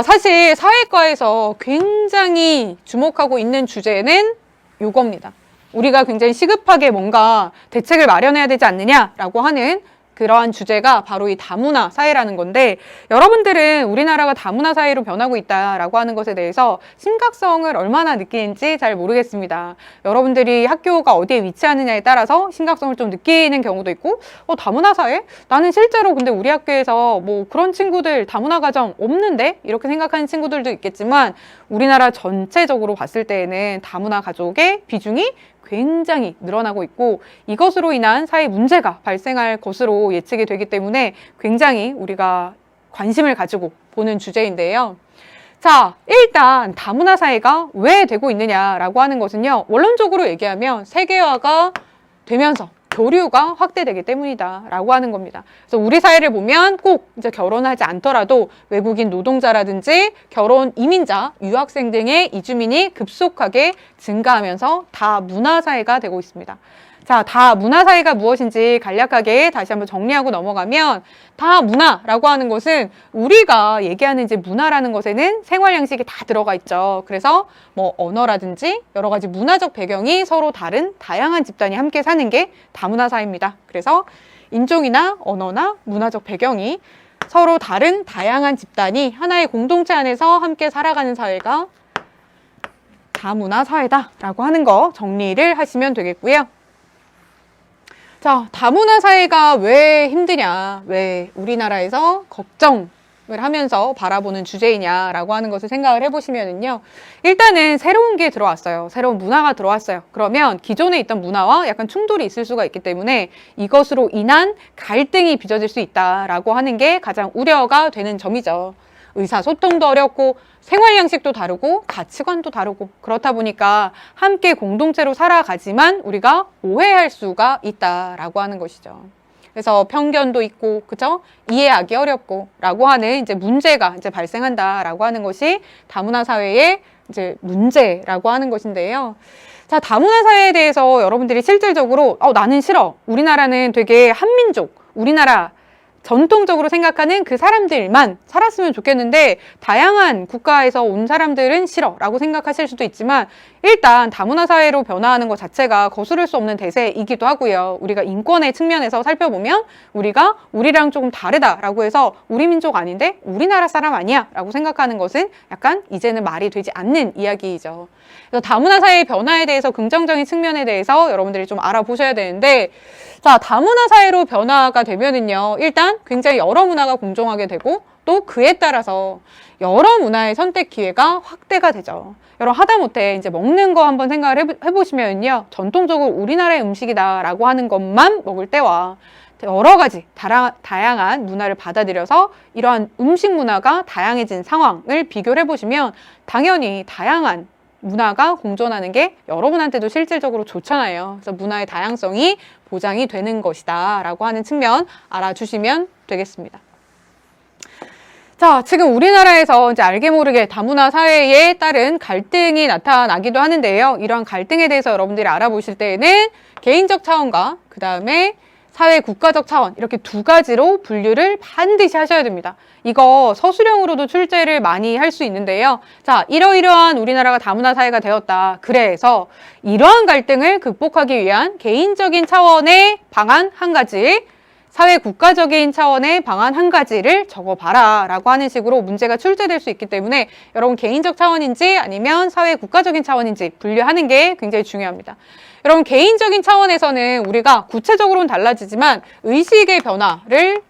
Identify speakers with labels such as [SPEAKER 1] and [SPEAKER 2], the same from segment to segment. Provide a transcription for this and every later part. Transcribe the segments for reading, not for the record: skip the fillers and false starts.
[SPEAKER 1] 사실 사회과에서 굉장히 주목하고 있는 주제는 요겁니다. 우리가 굉장히 시급하게 뭔가 대책을 마련해야 되지 않느냐라고 하는 그러한 주제가 바로 이 다문화 사회라는 건데, 여러분들은 우리나라가 다문화 사회로 변하고 있다라고 하는 것에 대해서 심각성을 얼마나 느끼는지 잘 모르겠습니다. 여러분들이 학교가 어디에 위치하느냐에 따라서 심각성을 좀 느끼는 경우도 있고, 다문화 사회? 나는 실제로 근데 우리 학교에서 뭐 그런 친구들 다문화 가정 없는데? 이렇게 생각하는 친구들도 있겠지만, 우리나라 전체적으로 봤을 때에는 다문화 가족의 비중이 굉장히 늘어나고 있고, 이것으로 인한 사회 문제가 발생할 것으로 예측이 되기 때문에 굉장히 우리가 관심을 가지고 보는 주제인데요. 자, 일단 다문화 사회가 왜 되고 있느냐라고 하는 것은요, 원론적으로 얘기하면 세계화가 되면서 교류가 확대되기 때문이다 라고 하는 겁니다. 그래서 우리 사회를 보면 꼭 이제 결혼하지 않더라도 외국인 노동자라든지 결혼 이민자, 유학생 등의 이주민이 급속하게 증가하면서 다문화 사회가 되고 있습니다. 자, 다문화 사회가 무엇인지 간략하게 다시 한번 정리하고 넘어가면, 다문화라고 하는 것은 우리가 얘기하는 이제 문화라는 것에는 생활 양식이 다 들어가 있죠. 그래서 뭐 언어라든지 여러 가지 문화적 배경이 서로 다른 다양한 집단이 함께 사는 게 다문화 사회입니다. 그래서 인종이나 언어나 문화적 배경이 서로 다른 다양한 집단이 하나의 공동체 안에서 함께 살아가는 사회가 다문화 사회다라고 하는 거 정리를 하시면 되겠고요. 자, 다문화 사회가 왜 힘드냐, 왜 우리나라에서 걱정을 하면서 바라보는 주제이냐라고 하는 것을 생각을 해보시면은요, 일단은 새로운 게 들어왔어요. 새로운 문화가 들어왔어요. 그러면 기존에 있던 문화와 약간 충돌이 있을 수가 있기 때문에 이것으로 인한 갈등이 빚어질 수 있다라고 하는 게 가장 우려가 되는 점이죠. 의사소통도 어렵고 생활 양식도 다르고 가치관도 다르고, 그렇다 보니까 함께 공동체로 살아가지만 우리가 오해할 수가 있다라고 하는 것이죠. 그래서 편견도 있고, 그죠? 이해하기 어렵고 라고 하는 이제 문제가 이제 발생한다라고 하는 것이 다문화 사회의 이제 문제라고 하는 것인데요. 자, 다문화 사회에 대해서 여러분들이 실질적으로 나는 싫어, 우리나라는 되게 한민족, 우리나라 전통적으로 생각하는 그 사람들만 살았으면 좋겠는데 다양한 국가에서 온 사람들은 싫어 라고 생각하실 수도 있지만, 일단 다문화 사회로 변화하는 것 자체가 거스를 수 없는 대세이기도 하고요. 우리가 인권의 측면에서 살펴보면 우리가 우리랑 조금 다르다라고 해서 우리 민족 아닌데 우리나라 사람 아니야 라고 생각하는 것은 약간 이제는 말이 되지 않는 이야기이죠. 그래서 다문화 사회의 변화에 대해서, 긍정적인 측면에 대해서 여러분들이 좀 알아보셔야 되는데, 자, 다문화 사회로 변화가 되면은요, 일단 굉장히 여러 문화가 공존하게 되고, 또 그에 따라서 여러 문화의 선택 기회가 확대가 되죠. 여러분, 하다못해 이제 먹는 거 한번 생각을 해보시면요, 전통적으로 우리나라의 음식이다라고 하는 것만 먹을 때와 여러 가지 다양한 문화를 받아들여서 이러한 음식 문화가 다양해진 상황을 비교를 해보시면 당연히 다양한 문화가 공존하는 게 여러분한테도 실질적으로 좋잖아요. 그래서 문화의 다양성이 보장이 되는 것이다 라고 하는 측면 알아주시면 되겠습니다. 자, 지금 우리나라에서 이제 알게 모르게 다문화 사회에 따른 갈등이 나타나기도 하는데요. 이러한 갈등에 대해서 여러분들이 알아보실 때에는 개인적 차원과 그 다음에 사회 국가적 차원, 이렇게 두 가지로 분류를 반드시 하셔야 됩니다. 이거 서술형으로도 출제를 많이 할 수 있는데요. 자, 이러이러한 우리나라가 다문화 사회가 되었다. 그래서 이러한 갈등을 극복하기 위한 개인적인 차원의 방안 한 가지, 사회 국가적인 차원의 방안 한 가지를 적어봐라 라고 하는 식으로 문제가 출제될 수 있기 때문에 여러분 개인적 차원인지 아니면 사회 국가적인 차원인지 분류하는 게 굉장히 중요합니다. 여러분, 개인적인 차원에서는 우리가 구체적으로는 달라지지만 의식의 변화를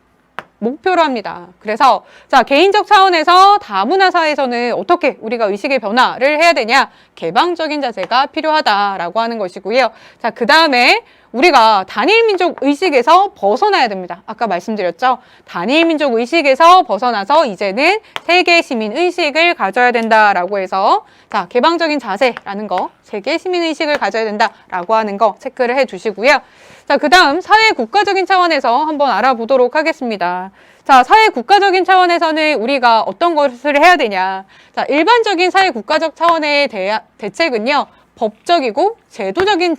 [SPEAKER 1] 목표로 합니다. 그래서 자, 개인적 차원에서 다문화 사회에서는 어떻게 우리가 의식의 변화를 해야 되냐? 개방적인 자세가 필요하다라고 하는 것이고요. 자, 그 다음에 우리가 단일민족 의식에서 벗어나야 됩니다. 아까 말씀드렸죠? 단일민족 의식에서 벗어나서 이제는 세계 시민 의식을 가져야 된다라고 해서, 자, 개방적인 자세라는 거, 세계 시민 의식을 가져야 된다라고 하는 거 체크를 해 주시고요. 자, 그 다음 사회 국가적인 차원에서 한번 알아보도록 하겠습니다. 자, 사회 국가적인 차원에서는 우리가 어떤 것을 해야 되냐? 자, 일반적인 사회 국가적 차원의 대책은요, 법적이고 제도적인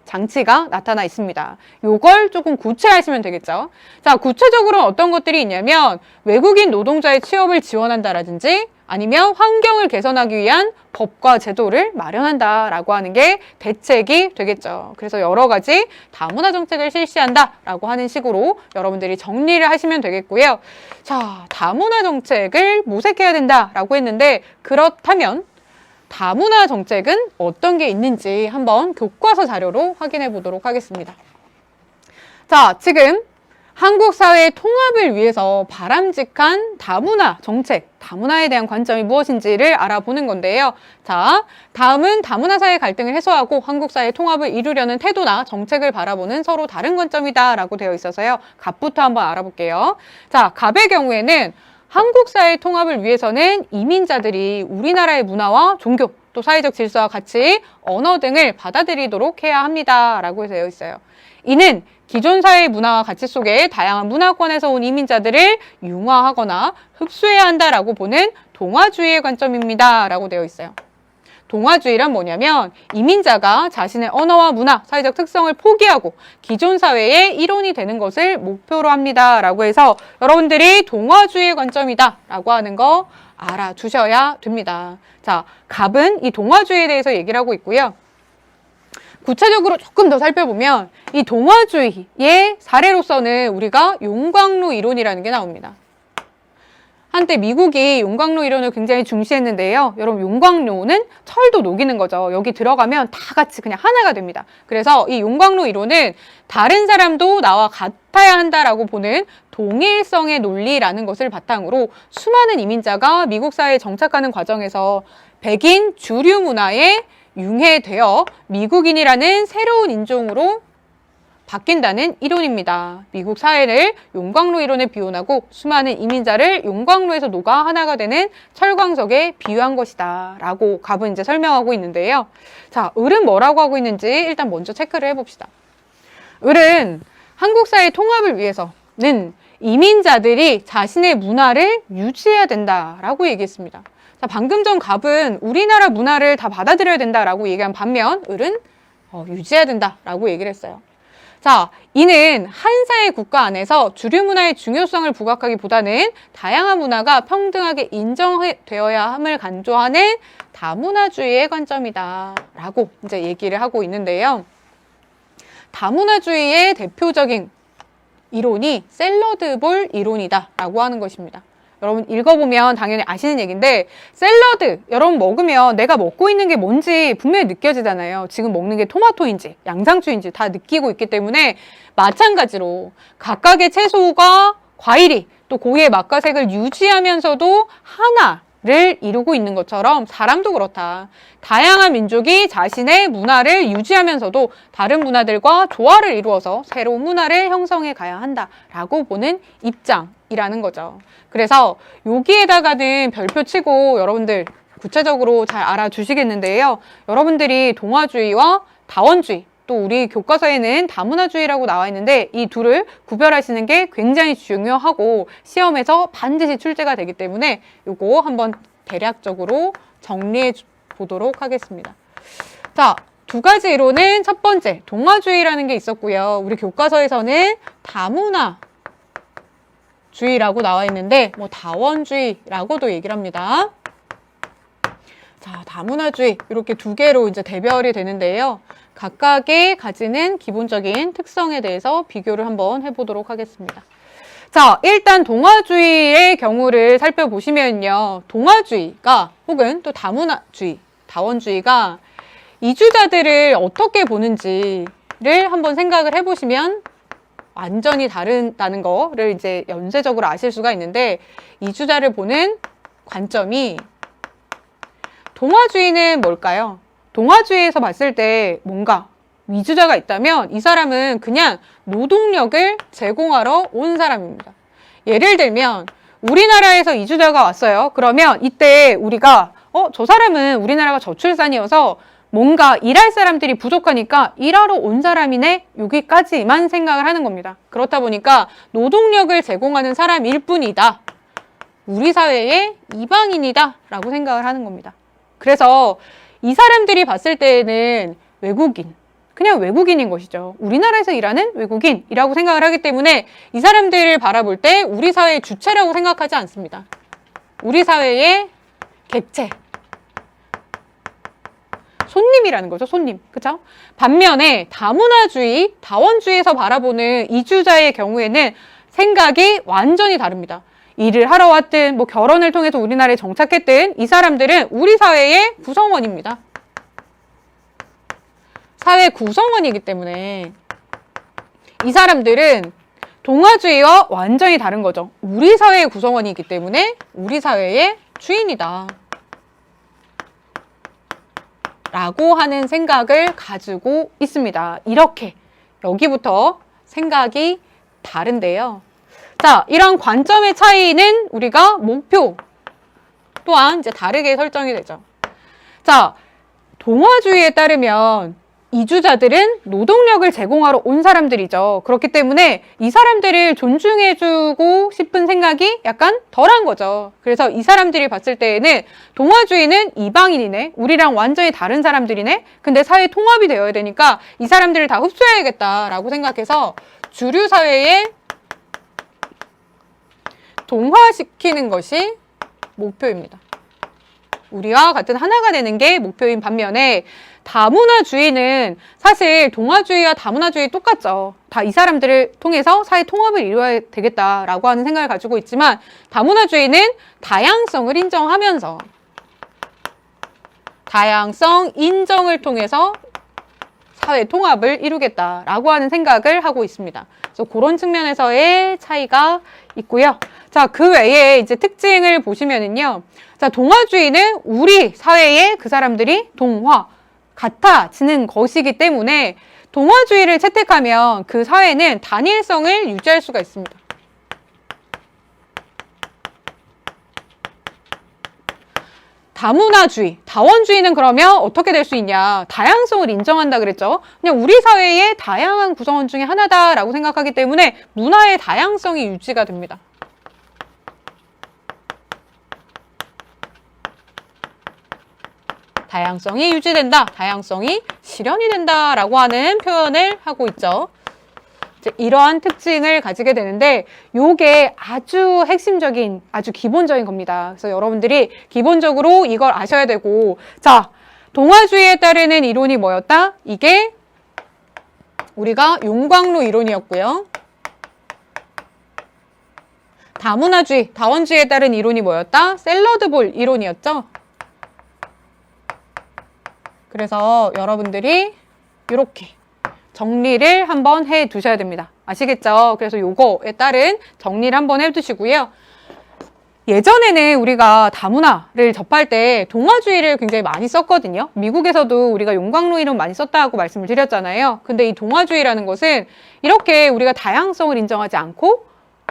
[SPEAKER 1] 장치가 나타나 있습니다. 요걸 조금 구체화하시면 되겠죠. 자, 구체적으로 어떤 것들이 있냐면 외국인 노동자의 취업을 지원한다라든지 아니면 환경을 개선하기 위한 법과 제도를 마련한다라고 하는 게 대책이 되겠죠. 그래서 여러 가지 다문화 정책을 실시한다라고 하는 식으로 여러분들이 정리를 하시면 되겠고요. 자, 다문화 정책을 모색해야 된다라고 했는데 그렇다면 다문화 정책은 어떤 게 있는지 한번 교과서 자료로 확인해 보도록 하겠습니다. 자, 지금 한국 사회의 통합을 위해서 바람직한 다문화 정책, 다문화에 대한 관점이 무엇인지를 알아보는 건데요. 자, 다음은 다문화 사회 갈등을 해소하고 한국 사회 통합을 이루려는 태도나 정책을 바라보는 서로 다른 관점이다 라고 되어 있어서요. 갑부터 한번 알아볼게요. 자, 갑의 경우에는 한국 사회 통합을 위해서는 이민자들이 우리나라의 문화와 종교, 또 사회적 질서와 가치, 언어 등을 받아들이도록 해야 합니다 라고 되어 있어요. 이는 기존 사회의 문화와 가치 속에 다양한 문화권에서 온 이민자들을 융화하거나 흡수해야 한다라고 보는 동화주의의 관점입니다 라고 되어 있어요. 동화주의란 뭐냐면 이민자가 자신의 언어와 문화, 사회적 특성을 포기하고 기존 사회의 일원이 되는 것을 목표로 합니다 라고 해서 여러분들이 동화주의의 관점이다 라고 하는 거 알아두셔야 됩니다. 자, 갑은 이 동화주의에 대해서 얘기를 하고 있고요. 구체적으로 조금 더 살펴보면 이 동화주의의 사례로서는 우리가 용광로 이론이라는 게 나옵니다. 한때 미국이 용광로 이론을 굉장히 중시했는데요. 여러분 용광로는 철도 녹이는 거죠. 여기 들어가면 다 같이 그냥 하나가 됩니다. 그래서 이 용광로 이론은 다른 사람도 나와 같아야 한다라고 보는 동일성의 논리라는 것을 바탕으로 수많은 이민자가 미국 사회에 정착하는 과정에서 백인 주류 문화에 융해되어 미국인이라는 새로운 인종으로 바뀐다는 이론입니다. 미국 사회를 용광로 이론에 비유하고 수많은 이민자를 용광로에서 녹아 하나가 되는 철광석에 비유한 것이다 라고 갑은 이제 설명하고 있는데요. 자, 을은 뭐라고 하고 있는지 일단 먼저 체크를 해봅시다. 을은 한국 사회 통합을 위해서는 이민자들이 자신의 문화를 유지해야 된다라고 얘기했습니다. 자, 방금 전 갑은 우리나라 문화를 다 받아들여야 된다라고 얘기한 반면 을은 유지해야 된다라고 얘기를 했어요. 자, 이는 한 사회 국가 안에서 주류 문화의 중요성을 부각하기보다는 다양한 문화가 평등하게 인정되어야 함을 강조하는 다문화주의의 관점이다 라고 이제 얘기를 하고 있는데요. 다문화주의의 대표적인 이론이 샐러드볼 이론이다 라고 하는 것입니다. 여러분 읽어보면 당연히 아시는 얘기인데 샐러드 여러분 먹으면 내가 먹고 있는 게 뭔지 분명히 느껴지잖아요. 지금 먹는 게 토마토인지 양상추인지 다 느끼고 있기 때문에 마찬가지로 각각의 채소가 과일이 또 고유의 맛과 색을 유지하면서도 하나를 이루고 있는 것처럼 사람도 그렇다. 다양한 민족이 자신의 문화를 유지하면서도 다른 문화들과 조화를 이루어서 새로운 문화를 형성해 가야 한다라고 보는 입장이라는 거죠. 그래서 여기에다가는 별표 치고 여러분들 구체적으로 잘 알아주시겠는데요. 여러분들이 동화주의와 다원주의 또 우리 교과서에는 다문화주의라고 나와 있는데 이 둘을 구별하시는 게 굉장히 중요하고 시험에서 반드시 출제가 되기 때문에 이거 한번 대략적으로 정리해 보도록 하겠습니다. 자, 두 가지 이론은 첫 번째 동화주의라는 게 있었고요. 우리 교과서에서는 다문화주의라고 나와 있는데 뭐 다원주의라고도 얘기를 합니다. 자, 다문화주의 이렇게 두 개로 이제 대별이 되는데요. 각각의 가지는 기본적인 특성에 대해서 비교를 한번 해보도록 하겠습니다. 자, 일단 동화주의의 경우를 살펴보시면요. 동화주의가 혹은 또 다문화주의, 다원주의가 이주자들을 어떻게 보는지를 한번 생각을 해보시면 완전히 다르다는 거를 이제 연쇄적으로 아실 수가 있는데 이주자를 보는 관점이 동화주의는 뭘까요? 동화주의에서 봤을 때 뭔가 이주자가 있다면 이 사람은 그냥 노동력을 제공하러 온 사람입니다. 예를 들면 우리나라에서 이주자가 왔어요. 그러면 이때 우리가 저 사람은 우리나라가 저출산이어서 뭔가 일할 사람들이 부족하니까 일하러 온 사람이네 여기까지만 생각을 하는 겁니다. 그렇다 보니까 노동력을 제공하는 사람일 뿐이다. 우리 사회의 이방인이다 라고 생각을 하는 겁니다. 그래서 이 사람들이 봤을 때에는 외국인, 그냥 외국인인 것이죠. 우리나라에서 일하는 외국인이라고 생각을 하기 때문에 이 사람들을 바라볼 때 우리 사회의 주체라고 생각하지 않습니다. 우리 사회의 객체, 손님이라는 거죠. 손님. 그쵸? 반면에 다문화주의, 다원주의에서 바라보는 이주자의 경우에는 생각이 완전히 다릅니다. 일을 하러 왔든 뭐 결혼을 통해서 우리나라에 정착했든 이 사람들은 우리 사회의 구성원입니다. 사회 구성원이기 때문에 이 사람들은 동화주의와 완전히 다른 거죠. 우리 사회의 구성원이기 때문에 우리 사회의 주인이다 라고 하는 생각을 가지고 있습니다. 이렇게 여기부터 생각이 다른데요. 자, 이런 관점의 차이는 우리가 목표 또한 이제 다르게 설정이 되죠. 자, 동화주의에 따르면 이주자들은 노동력을 제공하러 온 사람들이죠. 그렇기 때문에 이 사람들을 존중해주고 싶은 생각이 약간 덜한 거죠. 그래서 이 사람들이 봤을 때에는 동화주의는 이방인이네, 우리랑 완전히 다른 사람들이네, 근데 사회 통합이 되어야 되니까 이 사람들을 다 흡수해야겠다라고 생각해서 주류 사회에 동화시키는 것이 목표입니다. 우리와 같은 하나가 되는 게 목표인 반면에 다문화주의는 사실 동화주의와 다문화주의 똑같죠. 다 이 사람들을 통해서 사회 통합을 이루어야 되겠다라고 하는 생각을 가지고 있지만 다문화주의는 다양성을 인정하면서 다양성 인정을 통해서 사회 통합을 이루겠다라고 하는 생각을 하고 있습니다. 그래서 그런 측면에서의 차이가 있고요. 자, 그 외에 이제 특징을 보시면은요. 자, 동화주의는 우리 사회에 그 사람들이 같아지는 것이기 때문에 동화주의를 채택하면 그 사회는 단일성을 유지할 수가 있습니다. 다문화주의, 다원주의는 그러면 어떻게 될 수 있냐? 다양성을 인정한다 그랬죠? 그냥 우리 사회의 다양한 구성원 중에 하나다라고 생각하기 때문에 문화의 다양성이 유지가 됩니다. 다양성이 유지된다, 다양성이 실현이 된다라고 하는 표현을 하고 있죠. 이제 이러한 특징을 가지게 되는데 이게 아주 핵심적인, 아주 기본적인 겁니다. 그래서 여러분들이 기본적으로 이걸 아셔야 되고, 자, 동화주의에 따르는 이론이 뭐였다? 이게 우리가 용광로 이론이었고요. 다문화주의, 다원주의에 따른 이론이 뭐였다? 샐러드볼 이론이었죠. 그래서 여러분들이 이렇게 정리를 한번 해 두셔야 됩니다. 아시겠죠? 그래서 요거에 따른 정리를 한번 해 두시고요. 예전에는 우리가 다문화를 접할 때 동화주의를 굉장히 많이 썼거든요. 미국에서도 우리가 용광로 이론 많이 썼다고 말씀을 드렸잖아요. 근데 이 동화주의라는 것은 이렇게 우리가 다양성을 인정하지 않고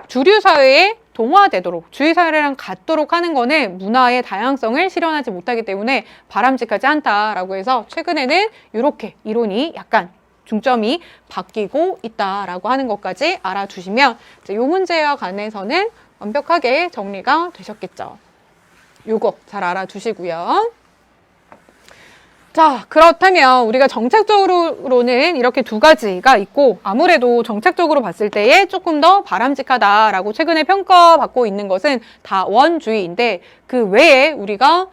[SPEAKER 1] 주류 사회에 동화되도록, 주위 사회랑 같도록 하는 거는 문화의 다양성을 실현하지 못하기 때문에 바람직하지 않다라고 해서 최근에는 이렇게 이론이 약간 중점이 바뀌고 있다라고 하는 것까지 알아두시면 이제 이 문제와 관해서는 완벽하게 정리가 되셨겠죠. 요거 잘 알아두시고요. 자, 그렇다면 우리가 정책적으로는 이렇게 두 가지가 있고 아무래도 정책적으로 봤을 때에 조금 더 바람직하다라고 최근에 평가받고 있는 것은 다원주의인데 그 외에 우리가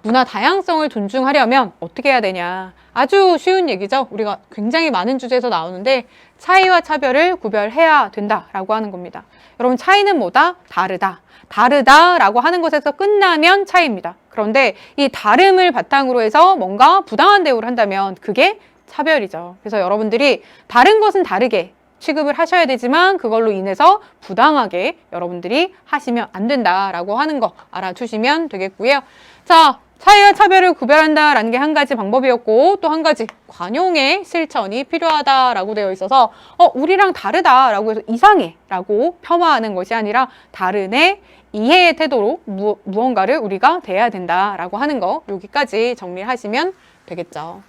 [SPEAKER 1] 문화 다양성을 존중하려면 어떻게 해야 되냐. 아주 쉬운 얘기죠. 우리가 굉장히 많은 주제에서 나오는데 차이와 차별을 구별해야 된다라고 하는 겁니다. 여러분 차이는 뭐다? 다르다. 다르다라고 하는 것에서 끝나면 차이입니다. 그런데 이 다름을 바탕으로 해서 뭔가 부당한 대우를 한다면 그게 차별이죠. 그래서 여러분들이 다른 것은 다르게 취급을 하셔야 되지만 그걸로 인해서 부당하게 여러분들이 하시면 안 된다라고 하는 거 알아두시면 되겠고요. 자, 차이와 차별을 구별한다라는 게 한 가지 방법이었고 또 한 가지 관용의 실천이 필요하다라고 되어 있어서 우리랑 다르다라고 해서 이상해라고 폄하하는 것이 아니라 다르네 이해의 태도로 무언가를 우리가 대해야 된다라고 하는 거 여기까지 정리하시면 되겠죠.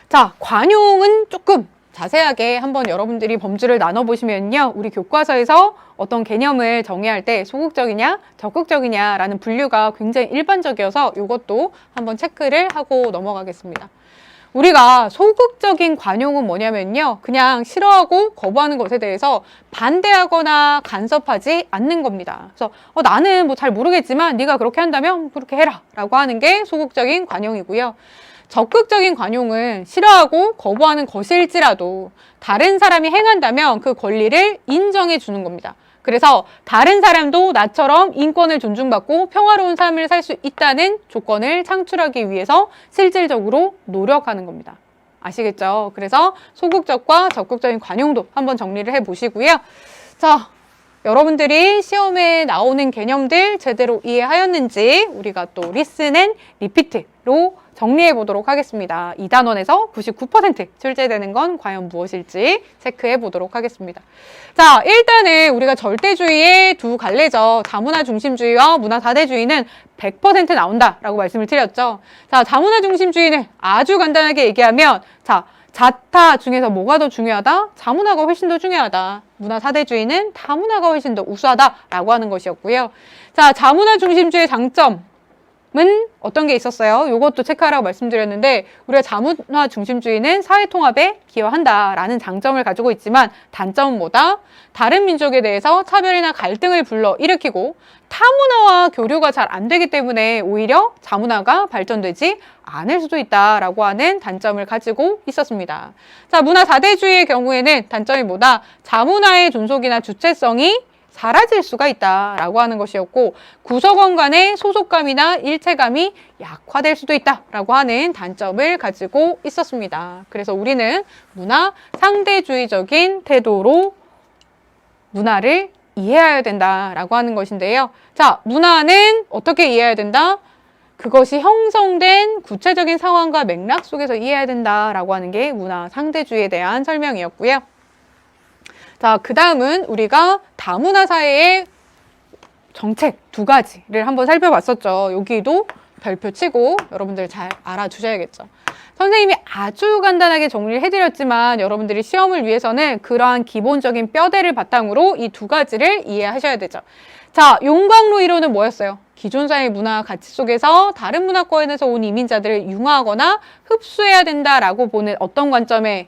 [SPEAKER 1] 자, 관용은 조금 자세하게 한번 여러분들이 범주를 나눠보시면요. 우리 교과서에서 어떤 개념을 정의할 때 소극적이냐 적극적이냐라는 분류가 굉장히 일반적이어서 이것도 한번 체크를 하고 넘어가겠습니다. 우리가 소극적인 관용은 뭐냐면요. 그냥 싫어하고 거부하는 것에 대해서 반대하거나 간섭하지 않는 겁니다. 그래서 나는 뭐 잘 모르겠지만 네가 그렇게 한다면 그렇게 해라 라고 하는 게 소극적인 관용이고요. 적극적인 관용은 싫어하고 거부하는 것일지라도 다른 사람이 행한다면 그 권리를 인정해 주는 겁니다. 그래서 다른 사람도 나처럼 인권을 존중받고 평화로운 삶을 살 수 있다는 조건을 창출하기 위해서 실질적으로 노력하는 겁니다. 아시겠죠? 그래서 소극적과 적극적인 관용도 한번 정리를 해보시고요. 자, 여러분들이 시험에 나오는 개념들 제대로 이해하였는지 우리가 또 리슨 앤 리피트로 정리해 보도록 하겠습니다. 2단원에서 99% 출제되는 건 과연 무엇일지 체크해 보도록 하겠습니다. 자, 일단은 우리가 절대주의의 두 갈래죠. 자문화 중심주의와 문화 다대주의는 100% 나온다라고 말씀을 드렸죠. 자, 자문화 중심주의는 아주 간단하게 얘기하면 자타 중에서 뭐가 더 중요하다? 자문화가 훨씬 더 중요하다. 문화 사대주의는 다문화가 훨씬 더 우수하다라고 하는 것이었고요. 자, 자문화 중심주의의 장점 은 어떤 게 있었어요? 이것도 체크하라고 말씀드렸는데 우리가 자문화 중심주의는 사회 통합에 기여한다라는 장점을 가지고 있지만 단점은 뭐다? 다른 민족에 대해서 차별이나 갈등을 불러일으키고 타문화와 교류가 잘 안 되기 때문에 오히려 자문화가 발전되지 않을 수도 있다라고 하는 단점을 가지고 있었습니다. 자, 문화 사대주의의 경우에는 단점이 뭐다? 자문화의 존속이나 주체성이 사라질 수가 있다라고 하는 것이었고 구성원 간의 소속감이나 일체감이 약화될 수도 있다라고 하는 단점을 가지고 있었습니다. 그래서 우리는 문화 상대주의적인 태도로 문화를 이해해야 된다라고 하는 것인데요. 자, 문화는 어떻게 이해해야 된다? 그것이 형성된 구체적인 상황과 맥락 속에서 이해해야 된다라고 하는 게 문화 상대주의에 대한 설명이었고요. 자, 그 다음은 우리가 다문화 사회의 정책 두 가지를 한번 살펴봤었죠. 여기도 별표 치고 여러분들 잘 알아주셔야겠죠. 선생님이 아주 간단하게 정리를 해드렸지만 여러분들이 시험을 위해서는 그러한 기본적인 뼈대를 바탕으로 이 두 가지를 이해하셔야 되죠. 자, 용광로 이론은 뭐였어요? 기존 사회 문화 가치 속에서 다른 문화권에서 온 이민자들을 융화하거나 흡수해야 된다라고 보는 어떤 관점에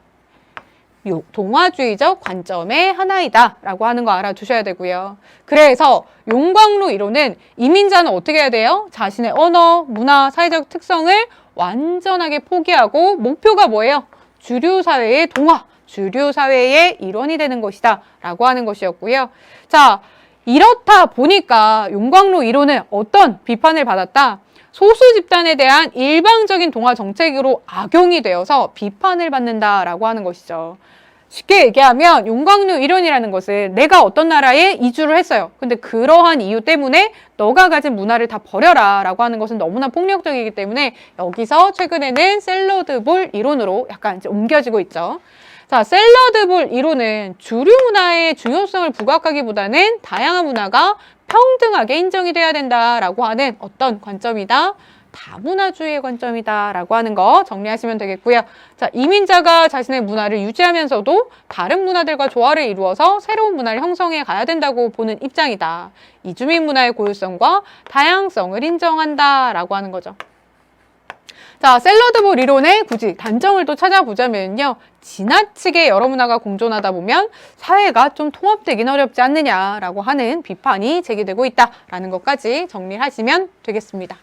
[SPEAKER 1] 동화주의적 관점의 하나이다 라고 하는 거 알아두셔야 되고요. 그래서 용광로 이론은 이민자는 어떻게 해야 돼요? 자신의 언어, 문화, 사회적 특성을 완전하게 포기하고 목표가 뭐예요? 주류 사회의 동화, 주류 사회의 일원이 되는 것이다 라고 하는 것이었고요. 자, 이렇다 보니까 용광로 이론은 어떤 비판을 받았다? 소수 집단에 대한 일방적인 동화 정책으로 악용이 되어서 비판을 받는다라고 하는 것이죠. 쉽게 얘기하면 용광로 이론이라는 것은 내가 어떤 나라에 이주를 했어요. 근데 그러한 이유 때문에 너가 가진 문화를 다 버려라 라고 하는 것은 너무나 폭력적이기 때문에 여기서 최근에는 샐러드볼 이론으로 약간 이제 옮겨지고 있죠. 자, 샐러드볼 이론은 주류 문화의 중요성을 부각하기보다는 다양한 문화가 평등하게 인정이 돼야 된다라고 하는 어떤 관점이다? 다문화주의의 관점이다라고 하는 거 정리하시면 되겠고요. 자, 이민자가 자신의 문화를 유지하면서도 다른 문화들과 조화를 이루어서 새로운 문화를 형성해 가야 된다고 보는 입장이다. 이주민 문화의 고유성과 다양성을 인정한다라고 하는 거죠. 자, 샐러드볼 이론의 굳이 단점을 또 찾아보자면요. 지나치게 여러 문화가 공존하다 보면 사회가 좀 통합되긴 어렵지 않느냐라고 하는 비판이 제기되고 있다라는 것까지 정리하시면 되겠습니다.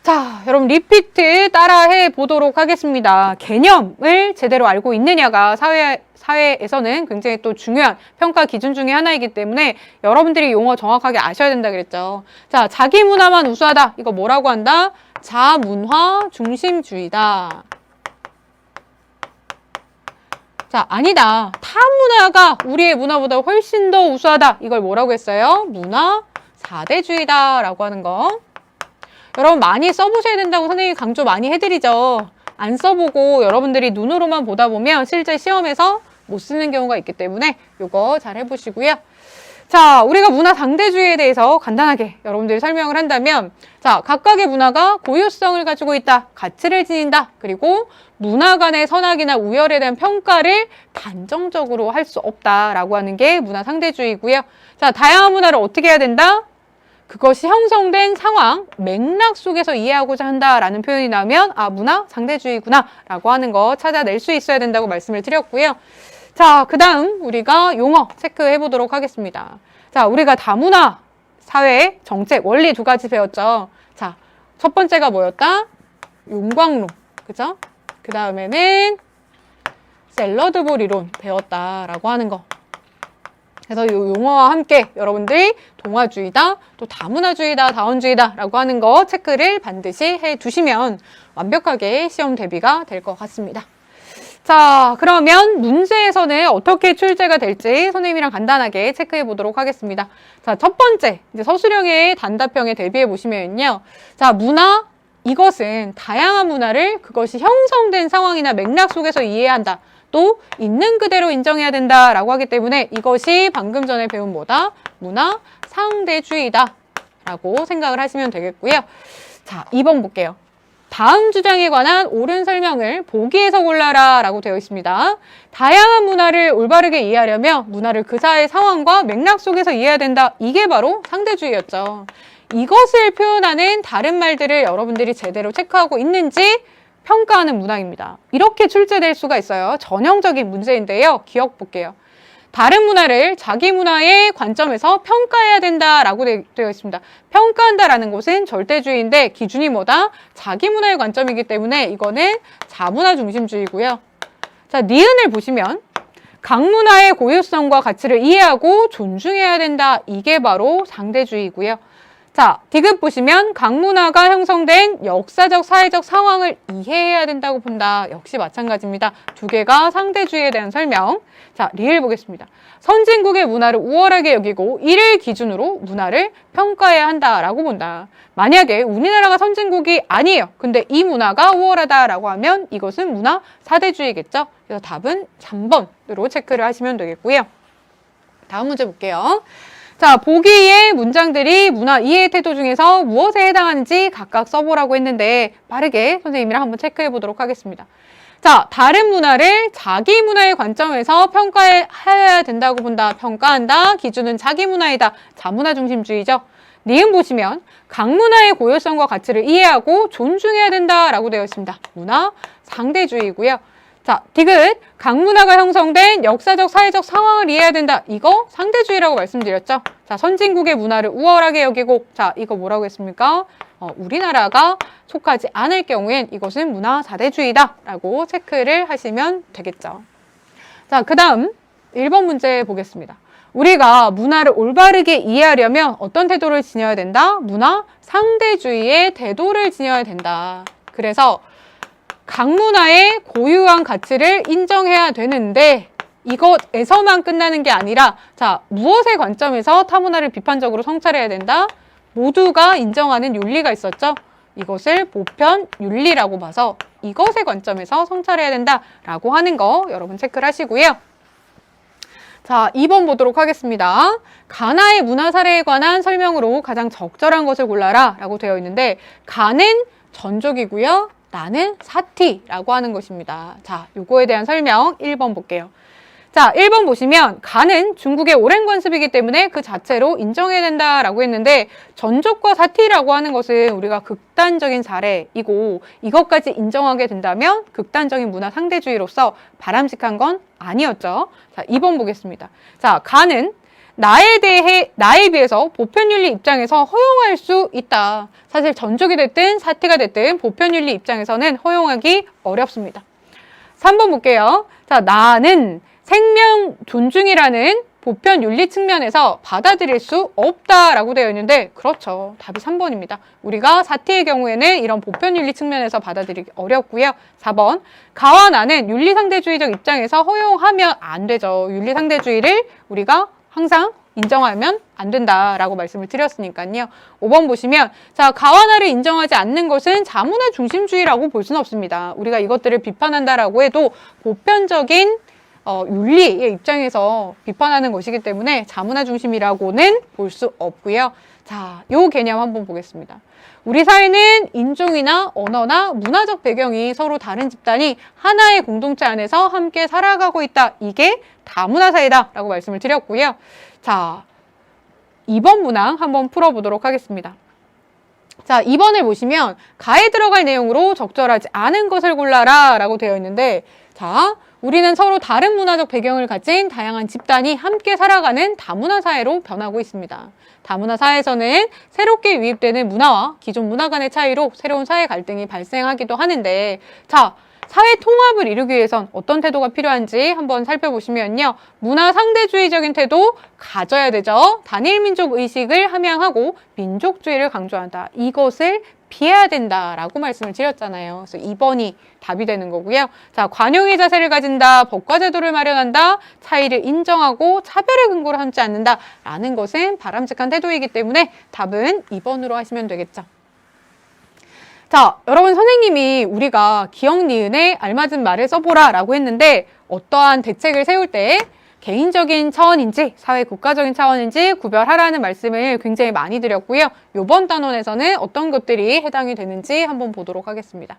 [SPEAKER 1] 자, 여러분 리피트 따라해 보도록 하겠습니다. 개념을 제대로 알고 있느냐가 사회에서는 굉장히 또 중요한 평가 기준 중에 하나이기 때문에 여러분들이 용어 정확하게 아셔야 된다 그랬죠. 자, 자기 문화만 우수하다. 이거 뭐라고 한다? 자문화 중심주의다. 자, 아니다. 타 문화가 우리의 문화보다 훨씬 더 우수하다. 이걸 뭐라고 했어요? 문화 사대주의다라고 하는 거. 여러분 많이 써보셔야 된다고 선생님이 강조 많이 해드리죠. 안 써보고 여러분들이 눈으로만 보다 보면 실제 시험에서 못 쓰는 경우가 있기 때문에 이거 잘 해보시고요. 자, 우리가 문화 상대주의에 대해서 간단하게 여러분들이 설명을 한다면 자, 각각의 문화가 고유성을 가지고 있다, 가치를 지닌다, 그리고 문화 간의 선악이나 우열에 대한 평가를 단정적으로 할 수 없다라고 하는 게 문화 상대주의고요. 자, 다양한 문화를 어떻게 해야 된다? 그것이 형성된 상황, 맥락 속에서 이해하고자 한다라는 표현이 나오면 아, 문화 상대주의구나 라고 하는 거 찾아낼 수 있어야 된다고 말씀을 드렸고요. 자, 그 다음 우리가 용어 체크해 보도록 하겠습니다. 자, 우리가 다문화 사회 정책 원리 두 가지 배웠죠. 자, 첫 번째가 뭐였다? 용광로, 그죠? 그 다음에는 샐러드볼 이론 배웠다라고 하는 거. 그래서 이 용어와 함께 여러분들이 동화주의다, 또 다문화주의다, 다원주의다 라고 하는 거 체크를 반드시 해두시면 완벽하게 시험 대비가 될 것 같습니다. 자, 그러면 문제에서는 어떻게 출제가 될지 선생님이랑 간단하게 체크해 보도록 하겠습니다. 자, 첫 번째, 이제 서술형의 단답형에 대비해 보시면요. 자, 문화, 이것은 다양한 문화를 그것이 형성된 상황이나 맥락 속에서 이해한다. 또 있는 그대로 인정해야 된다라고 하기 때문에 이것이 방금 전에 배운 뭐다? 문화 상대주의다 라고 생각을 하시면 되겠고요. 자, 2번 볼게요. 다음 주장에 관한 옳은 설명을 보기에서 골라라 라고 되어 있습니다. 다양한 문화를 올바르게 이해하려면 문화를 그 사회의 상황과 맥락 속에서 이해해야 된다. 이게 바로 상대주의였죠. 이것을 표현하는 다른 말들을 여러분들이 제대로 체크하고 있는지 평가하는 문항입니다. 이렇게 출제될 수가 있어요. 전형적인 문제인데요. 기억 볼게요. 다른 문화를 자기 문화의 관점에서 평가해야 된다라고 되어 있습니다. 평가한다라는 것은 절대주의인데 기준이 뭐다? 자기 문화의 관점이기 때문에 이거는 자문화 중심주의고요. 자, 니은을 보시면 각 문화의 고유성과 가치를 이해하고 존중해야 된다. 이게 바로 상대주의고요. 자, 디귿 보시면 각 문화가 형성된 역사적, 사회적 상황을 이해해야 된다고 본다. 역시 마찬가지입니다. 두 개가 상대주의에 대한 설명. 자, 리을 보겠습니다. 선진국의 문화를 우월하게 여기고 이를 기준으로 문화를 평가해야 한다라고 본다. 만약에 우리나라가 선진국이 아니에요. 근데 이 문화가 우월하다라고 하면 이것은 문화 사대주의겠죠. 그래서 답은 3번으로 체크를 하시면 되겠고요. 다음 문제 볼게요. 자, 보기의 문장들이 문화 이해 태도 중에서 무엇에 해당하는지 각각 써보라고 했는데 빠르게 선생님이랑 한번 체크해 보도록 하겠습니다. 자, 다른 문화를 자기 문화의 관점에서 평가해야 된다고 본다. 평가한다. 기준은 자기 문화이다. 자문화 중심주의죠. 니은 보시면 각 문화의 고유성과 가치를 이해하고 존중해야 된다라고 되어 있습니다. 문화 상대주의고요. 자, 디귿, 각 문화가 형성된 역사적, 사회적 상황을 이해해야 된다. 이거 상대주의라고 말씀드렸죠. 자, 선진국의 문화를 우월하게 여기고, 자, 이거 뭐라고 했습니까? 우리나라가 속하지 않을 경우엔 이것은 문화 사대주의다라고 체크를 하시면 되겠죠. 자, 그 다음 1번 문제 보겠습니다. 우리가 문화를 올바르게 이해하려면 어떤 태도를 지녀야 된다? 문화 상대주의의 태도를 지녀야 된다. 그래서 각 문화의 고유한 가치를 인정해야 되는데 이것에서만 끝나는 게 아니라 자, 무엇의 관점에서 타 문화를 비판적으로 성찰해야 된다? 모두가 인정하는 윤리가 있었죠. 이것을 보편 윤리라고 봐서 이것의 관점에서 성찰해야 된다라고 하는 거 여러분 체크를 하시고요. 자, 2번 보도록 하겠습니다. 가나의 문화 사례에 관한 설명으로 가장 적절한 것을 골라라 라고 되어 있는데 가는 전족이고요. 나는 사티라고 하는 것입니다. 자, 요거에 대한 설명 1번 볼게요. 자, 1번 보시면 가는 중국의 오랜 관습이기 때문에 그 자체로 인정해야 된다라고 했는데 전족과 사티라고 하는 것은 우리가 극단적인 사례이고 이것까지 인정하게 된다면 극단적인 문화 상대주의로서 바람직한 건 아니었죠. 자, 2번 보겠습니다. 자, 가는 나에 비해서 보편윤리 입장에서 허용할 수 있다. 사실 전족이 됐든 사티가 됐든 보편윤리 입장에서는 허용하기 어렵습니다. 3번 볼게요. 자, 나는 생명 존중이라는 보편 윤리 측면에서 받아들일 수 없다라고 되어 있는데 그렇죠. 답이 3번입니다. 우리가 사티의 경우에는 이런 보편 윤리 측면에서 받아들이기 어렵고요. 4번 가와 나는 윤리 상대주의적 입장에서 허용하면 안 되죠. 윤리 상대주의를 우리가 항상 인정하면 안 된다라고 말씀을 드렸으니까요. 5번 보시면 자, 가와 나를 인정하지 않는 것은 자문화 중심주의라고 볼 수는 없습니다. 우리가 이것들을 비판한다라고 해도 보편적인 윤리의 입장에서 비판하는 것이기 때문에 자문화 중심이라고는 볼 수 없고요. 자, 요 개념 한번 보겠습니다. 우리 사회는 인종이나 언어나 문화적 배경이 서로 다른 집단이 하나의 공동체 안에서 함께 살아가고 있다. 이게 다문화 사회다라고 말씀을 드렸고요. 자, 2번 문항 한번 풀어보도록 하겠습니다. 자, 2번을 보시면 가에 들어갈 내용으로 적절하지 않은 것을 골라라 라고 되어 있는데, 자, 우리는 서로 다른 문화적 배경을 가진 다양한 집단이 함께 살아가는 다문화 사회로 변하고 있습니다. 다문화 사회에서는 새롭게 유입되는 문화와 기존 문화 간의 차이로 새로운 사회 갈등이 발생하기도 하는데, 자, 사회 통합을 이루기 위해선 어떤 태도가 필요한지 한번 살펴보시면요. 문화 상대주의적인 태도 가져야 되죠. 단일 민족 의식을 함양하고 민족주의를 강조한다. 이것을 피해야 된다라고 말씀을 드렸잖아요. 그래서 2번이 답이 되는 거고요. 자, 관용의 자세를 가진다, 법과 제도를 마련한다, 차이를 인정하고 차별의 근거로 삼지 않는다라는 것은 바람직한 태도이기 때문에 답은 2번으로 하시면 되겠죠. 자, 여러분, 선생님이 우리가 기억, 니은에 알맞은 말을 써보라 라고 했는데, 어떠한 대책을 세울 때 개인적인 차원인지 사회 국가적인 차원인지 구별하라는 말씀을 굉장히 많이 드렸고요. 이번 단원에서는 어떤 것들이 해당이 되는지 한번 보도록 하겠습니다.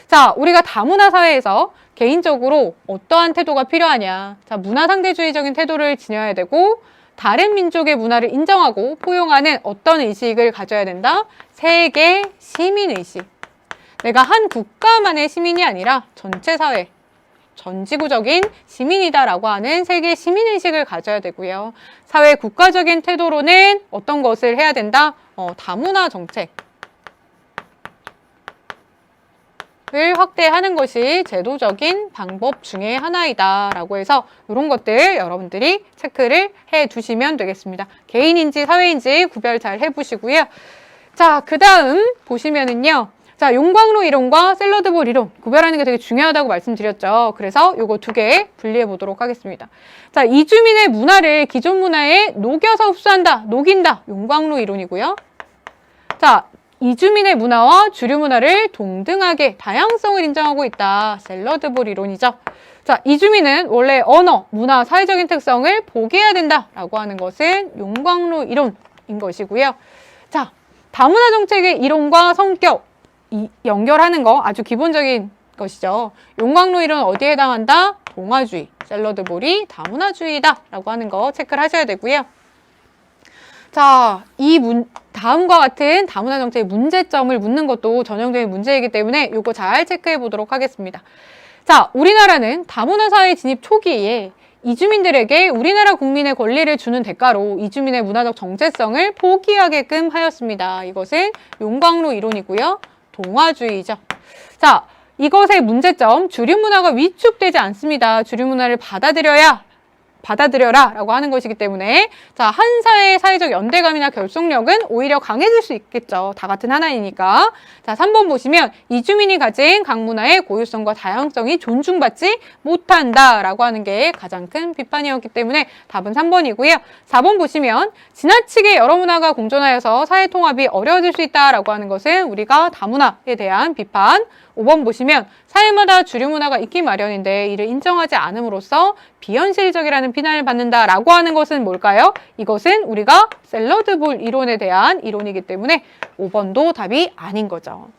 [SPEAKER 1] 자, 우리가 다문화 사회에서 개인적으로 어떠한 태도가 필요하냐. 자, 문화상대주의적인 태도를 지녀야 되고, 다른 민족의 문화를 인정하고 포용하는 어떤 의식을 가져야 된다? 세계 시민의식. 내가 한 국가만의 시민이 아니라 전체 사회, 전지구적인 시민이다라고 하는 세계 시민의식을 가져야 되고요. 사회 국가적인 태도로는 어떤 것을 해야 된다? 다문화 정책을 확대하는 것이 제도적인 방법 중에 하나이다 라고 해서 이런 것들 여러분들이 체크를 해 두시면 되겠습니다. 개인인지 사회인지 구별 잘 해보시고요. 자, 그 다음 보시면은요. 자, 용광로 이론과 샐러드볼 이론 구별하는 게 되게 중요하다고 말씀드렸죠. 그래서 요거 두 개 분리해 보도록 하겠습니다. 자, 이주민의 문화를 기존 문화에 녹여서 흡수한다, 녹인다. 용광로 이론이고요. 자, 이주민의 문화와 주류 문화를 동등하게 다양성을 인정하고 있다. 샐러드볼 이론이죠. 자, 이주민은 원래 언어, 문화, 사회적인 특성을 포기해야 된다라고 하는 것은 용광로 이론인 것이고요. 자, 다문화 정책의 이론과 성격 연결하는 거 아주 기본적인 것이죠. 용광로 이론은 어디에 해당한다? 동화주의, 샐러드볼이 다문화주의다 라고 하는 거 체크를 하셔야 되고요. 자, 다음과 같은 다문화 정책의 문제점을 묻는 것도 전형적인 문제이기 때문에 이거 잘 체크해 보도록 하겠습니다. 자, 우리나라는 다문화 사회 진입 초기에 이주민들에게 우리나라 국민의 권리를 주는 대가로 이주민의 문화적 정체성을 포기하게끔 하였습니다. 이것은 용광로 이론이고요. 동화주의죠. 자, 이것의 문제점, 주류 문화가 위축되지 않습니다. 주류 문화를 받아들여라 라고 하는 것이기 때문에 자, 한 사회의 사회적 연대감이나 결속력은 오히려 강해질 수 있겠죠. 다 같은 하나이니까. 자, 3번 보시면 이주민이 가진 각 문화의 고유성과 다양성이 존중받지 못한다 라고 하는 게 가장 큰 비판이었기 때문에 답은 3번이고요. 4번 보시면 지나치게 여러 문화가 공존하여서 사회 통합이 어려워질 수 있다 라고 하는 것은 우리가 다문화에 대한 비판. 5번 보시면 사회마다 주류 문화가 있기 마련인데 이를 인정하지 않음으로써 비현실적이라는 비난을 받는다라고 하는 것은 뭘까요? 이것은 우리가 샐러드볼 이론에 대한 이론이기 때문에 5번도 답이 아닌 거죠.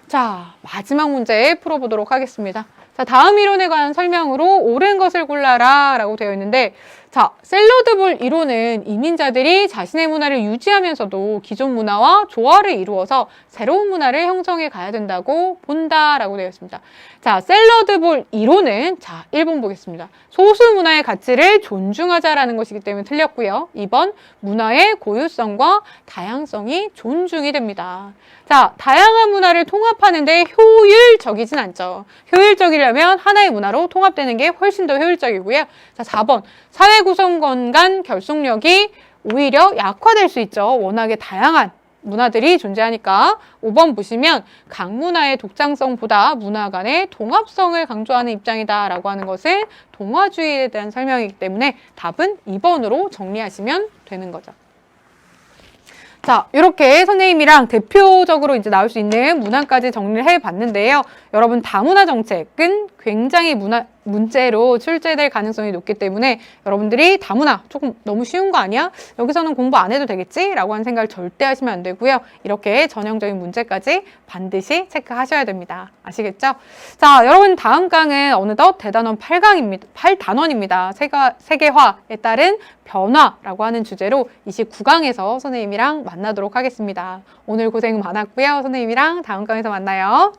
[SPEAKER 1] 자, 마지막 문제 풀어보도록 하겠습니다. 자, 다음 이론에 관한 설명으로 옳은 것을 골라라 라고 되어 있는데 자, 샐러드볼 이론은 이민자들이 자신의 문화를 유지하면서도 기존 문화와 조화를 이루어서 새로운 문화를 형성해 가야 된다고 본다라고 되어 있습니다. 자, 샐러드볼 이론은 자, 1번 보겠습니다. 소수 문화의 가치를 존중하자라는 것이기 때문에 틀렸고요. 2번 문화의 고유성과 다양성이 존중이 됩니다. 자, 다양한 문화를 통합하는데 효율적이진 않죠. 효율적이려면 하나의 문화로 통합되는 게 훨씬 더 효율적이고요. 자, 4번 사회 구성원 간 결속력이 오히려 약화될 수 있죠. 워낙에 다양한 문화들이 존재하니까. 5번 보시면 각 문화의 독창성보다 문화 간의 통합성을 강조하는 입장이다 라고 하는 것은 동화주의에 대한 설명이기 때문에 답은 2번으로 정리하시면 되는 거죠. 자, 이렇게 선생님이랑 대표적으로 이제 나올 수 있는 문항까지 정리를 해봤는데요. 여러분, 다문화 정책은 굉장히 문제로 출제될 가능성이 높기 때문에 여러분들이 다문화 조금 너무 쉬운 거 아니야? 여기서는 공부 안 해도 되겠지? 라고 하는 생각을 절대 하시면 안 되고요. 이렇게 전형적인 문제까지 반드시 체크하셔야 됩니다. 아시겠죠? 자, 여러분 다음 강은 어느덧 대단원 8강입니다. 8단원입니다. 세계화에 따른 변화라고 하는 주제로 29강에서 선생님이랑 만나도록 하겠습니다. 오늘 고생 많았고요. 선생님이랑 다음 강에서 만나요.